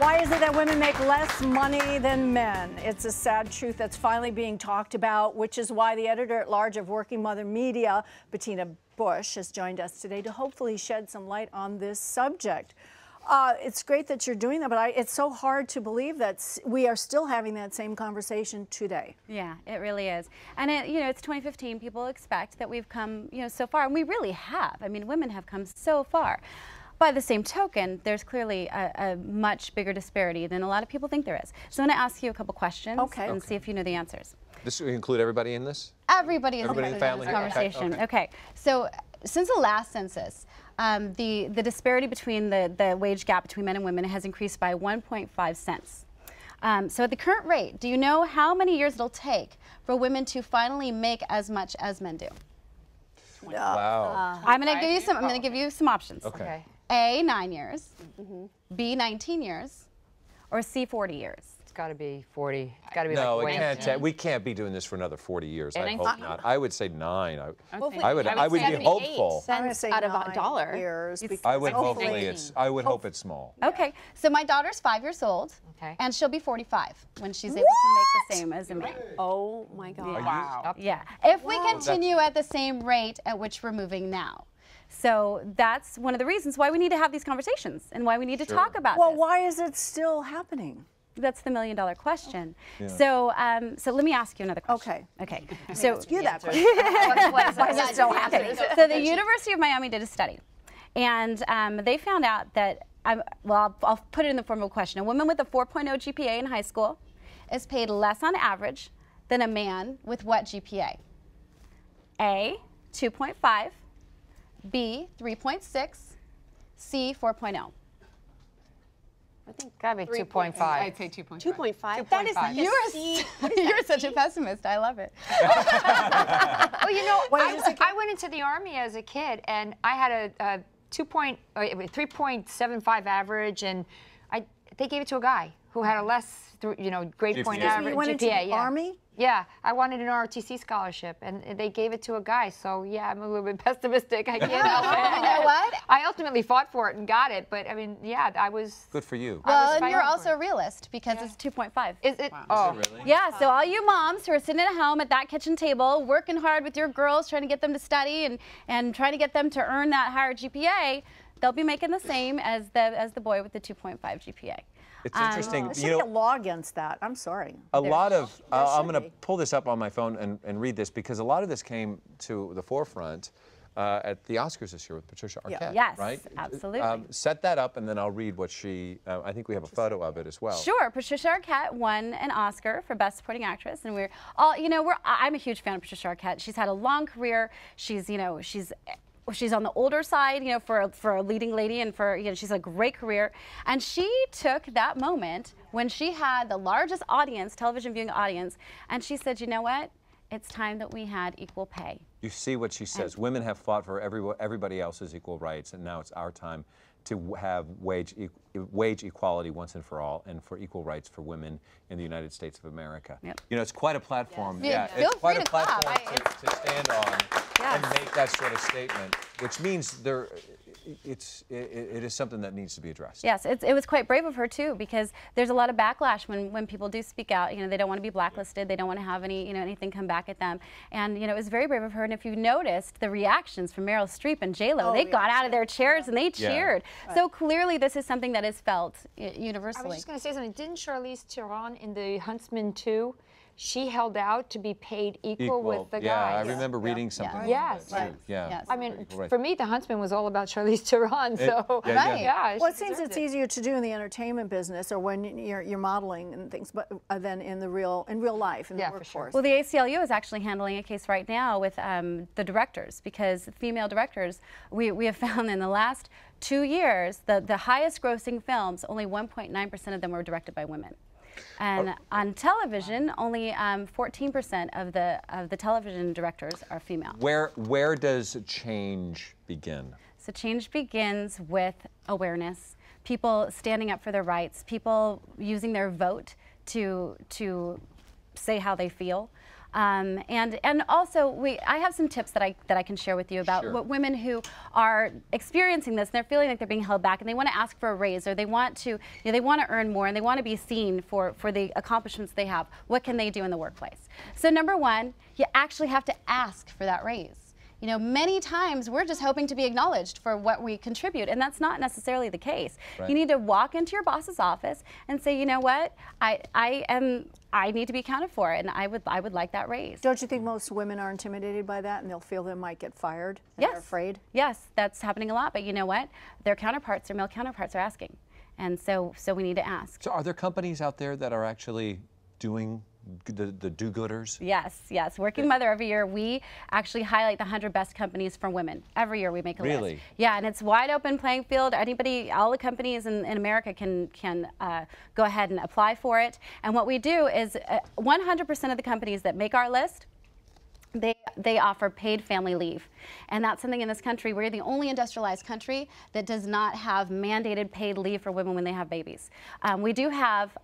Why is it that women make less money than men? It's a sad truth that's finally being talked about, which is why the editor-at-large of Working Mother Media, Bettina, has joined us today to hopefully shed some light on this subject. It's great that you're doing that, but it's so hard to believe that we are still having that same conversation today. Yeah, it really is. And it's 2015. People expect that we've come, so far, and we really have. I mean, women have come so far. By the same token, there's clearly a much bigger disparity than a lot of people think there is. So I'm going to ask you a couple questions and see if you know the answers. This will include everybody in this? Everybody is in the family? Conversation. Okay. So since the last census, the disparity between the wage gap between men and women has increased by 1.5 cents. So at the current rate, do you know how many years it'll take for women to finally make as much as men do? Wow. I'm going to give you some options. Okay. A, 9 years, B, 19 years, or C, 40 years. It's got to be 40. It's got to be no, like it can't. We can't be doing this for another 40 years. I hope not. I would say 9. I would be hopeful. Cents out of $1. Years I would hope it's small. Okay, so my daughter's 5 years old, and she'll be 45 when she's able to make the same as a man. Oh my God! Wow. Yeah, if we continue at the same rate at which we're moving now. So that's one of the reasons why we need to have these conversations and why we need to talk about this. Well, why is it still happening? That's the million-dollar question. Yeah. So let me ask you another question. Okay. So you that question. Why is it still happening? So the University of Miami did a study, and they found out that, I'll put it in the form of a question. A woman with a 4.0 GPA in high school is paid less on average than a man with what GPA? A, 2.5. B, 3.6, C, 4.0. I think gotta be 2.5. I'd say 2.5. 2.5. That is You're such a pessimist. I love it. Well, I went into the Army as a kid, and I had a 3.75 average, and they gave it to a guy who had a less, grade point average. You went into the Army? Yeah, I wanted an ROTC scholarship, and they gave it to a guy. So yeah, I'm a little bit pessimistic. I can't help it. You know what? I ultimately fought for it and got it, but I mean, yeah, I was. Good for you. Well, and you're also a realist because it's 2.5. Is it? Wow. Oh, is it really? Yeah. So all you moms who are sitting at home at that kitchen table, working hard with your girls, trying to get them to study and trying to get them to earn that higher GPA, they'll be making the same as the boy with the 2.5 GPA. It's interesting. There should be a law against that. I'm sorry. I'm going to pull this up on my phone and read this because a lot of this came to the forefront at the Oscars this year with Patricia Arquette. Yes, right? absolutely. Set that up and then I'll read what she. I think we have a photo of it as well. Sure. Patricia Arquette won an Oscar for Best Supporting Actress, and we're all, I'm a huge fan of Patricia Arquette. She's had a long career. She's on the older side, for a leading lady, and she's a great career. And she took that moment when she had the largest audience, television viewing audience, and she said, you know what? It's time that we had equal pay. You see what she says. Women have fought for everybody else's equal rights, and now it's our time to have wage equality once and for all, and for equal rights for women in the United States of America. Yep. It's quite a platform. Yes. Yeah, it's quite a clap. platform to stand on and make that sort of statement, which means it is something that needs to be addressed. Yes, it was quite brave of her too, because there's a lot of backlash when people do speak out. They don't want to be blacklisted. They don't want to have anything come back at them. And it was very brave of her. And if you noticed the reactions from Meryl Streep and J-Lo, they got out of their chairs and they cheered. Right. So clearly, this is something that is felt universally. I was just going to say something. Didn't Charlize Theron in The Huntsman 2? She held out to be paid equal with the guys. Yeah, I remember reading something. Yes. Right. Yeah. Yes. I mean, for me, The Huntsman was all about Charlize Theron. So well, it seems it's easier to do in the entertainment business or when you're modeling and things, but than in real life in the workforce. Sure. Well, the ACLU is actually handling a case right now with the directors, because female directors, we have found in the last 2 years the highest grossing films, only 1.9% of them were directed by women. And on television, only 14% of the television directors are female. Where does change begin? So change begins with awareness, people standing up for their rights, people using their vote to say how they feel. And also I have some tips that I can share with you about what women who are experiencing this and they're feeling like they're being held back and they want to ask for a raise, or they want to they want to earn more and they want to be seen for the accomplishments they have. What can they do in the workplace? So number one, you actually have to ask for that raise. You know, many times we're just hoping to be acknowledged for what we contribute, and that's not necessarily the case. Right. You need to walk into your boss's office and say, you know what, I need to be accounted for, and I would like that raise. Don't you think most women are intimidated by that, and they'll feel they might get fired? And Yes. They're afraid. Yes, that's happening a lot. But you know what? Their counterparts, their male counterparts, are asking, and so we need to ask. So, are there companies out there that are actually doing the do-gooders? Yes, yes. Working Mother, every year we actually highlight the 100 best companies for women. Every year we make a list. Yeah, and it's wide open playing field. Anybody, all the companies in America can go ahead and apply for it. And what we do is 100% of the companies that make our list, they offer paid family leave. And that's something in this country, we're the only industrialized country that does not have mandated paid leave for women when they have babies. We do have,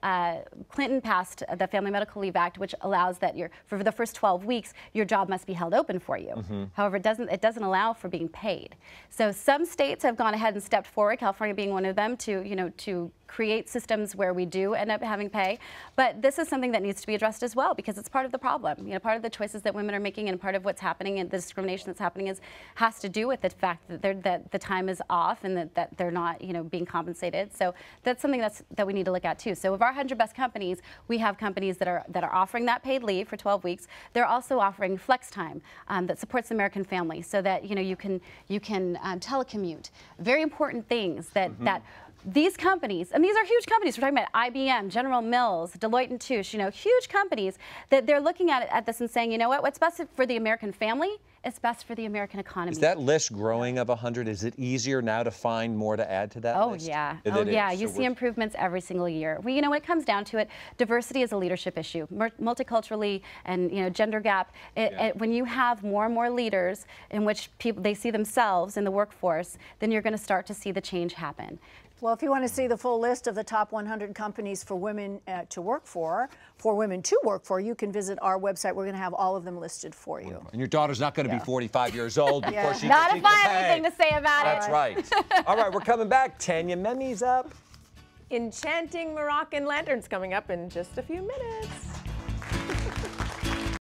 Clinton passed the Family Medical Leave Act, which allows that for the first 12 weeks, your job must be held open for you. However, it doesn't allow for being paid. So some states have gone ahead and stepped forward, California being one of them, to create systems where we do end up having pay. But this is something that needs to be addressed as well, because it's part of the problem. You know, part of the choices that women are making and part of what's happening and the discrimination that's happening has to do with the fact that the time is off and that they're not being compensated. So that's something that we need to look at too. So of our 100 best companies, we have companies that are offering that paid leave for 12 weeks. They're also offering flex time that supports the American family, so that you can telecommute. Very important things that these companies, and these are huge companies, we're talking about IBM, General Mills, Deloitte & Touche, huge companies, that they're looking at this and saying, you know what's best for the American family is best for the American economy. Is that list growing of 100? Is it easier now to find more to add to that list? Yeah. Oh, yeah. You see improvements every single year. Well, when it comes down to it, diversity is a leadership issue. Multiculturally and gender gap, when you have more and more leaders in which they see themselves in the workforce, then you're going to start to see the change happen. Well, if you want to see the full list of the top 100 companies for women to work for women to work for, you can visit our website. We're going to have all of them listed for you. And your daughter's not going to be 45 years old before she Not can if I have anything to say about it. That's right. All right, we're coming back. Tanya Memi's up. Enchanting Moroccan lanterns coming up in just a few minutes.